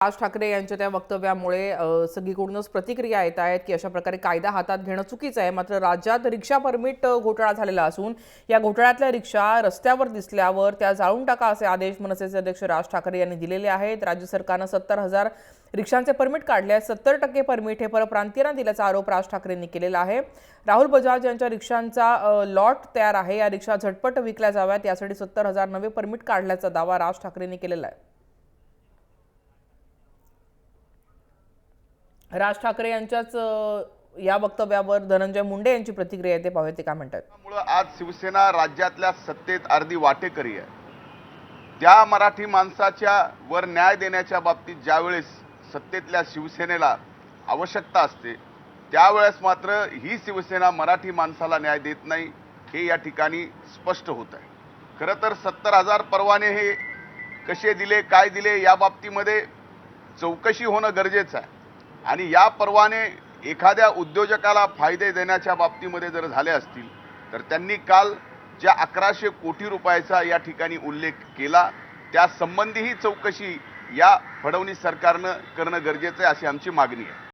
राज ठाकरे यांच्या त्या वक्तव्यामुळे सगळीकडूनच प्रतिक्रिया येत आहेत की अशा प्रकारे कायदा हातात घेणं चुकीचं आहे। मात्र राज्यात रिक्षा परमिट घोटाळा झालेला असून या घोटाळ्यातल्या रिक्षा रस्त्यावर दिसल्यावर त्या जाळून टाका असे आदेश मनसेचे अध्यक्ष राज ठाकरे यांनी दिलेले आहेत। राज्य सरकारनं 70,000 रिक्षांचे परमिट काढले आहेत। 70% परमिट हे परप्रांतीयांना दिल्याचा आरोप राज ठाकरेंनी केलेला आहे। राहुल बजाज यांच्या रिक्षांचा लॉट तयार आहे। या रिक्षा झटपट विकल्या जाव्यात यासाठी 70,000 नवे परमिट काढल्याचा दावा राज ठाकरेंनी केलेला आहे। राज ठाकरे यांच्याच या वक्तव्यावर धनंजय मुंडे यांची प्रतिक्रिया येते, पाहूया ते काय म्हणतात। त्यामुळे आज शिवसेना राज्यातल्या सत्तेत अर्धी वाटेकरी आहे। त्या मराठी माणसाच्या वर न्याय देण्याच्या बाबतीत ज्यावेळेस सत्तेतल्या शिवसेनेला आवश्यकता असते त्यावेळेस मात्र ही शिवसेना मराठी माणसाला न्याय देत नाही, हे या ठिकाणी स्पष्ट होत आहे। खरं तर 70,000 परवाने हे कसे दिले, काय दिले या बाबतीमध्ये चौकशी होणं गरजेचं आहे। आणि या परवाने एखाद्या उद्योजकाला फायदे देण्याच्या बाबतीमध्ये जर झाले असतील तर त्यांनी काल ज्या 1100 कोटी रुपयाचा या ठिकाणी उल्लेख केला त्या संबंधीही चौकशी या फडणवीस सरकारनं करणं गरजेचं आहे, अशी आमची मागणी आहे।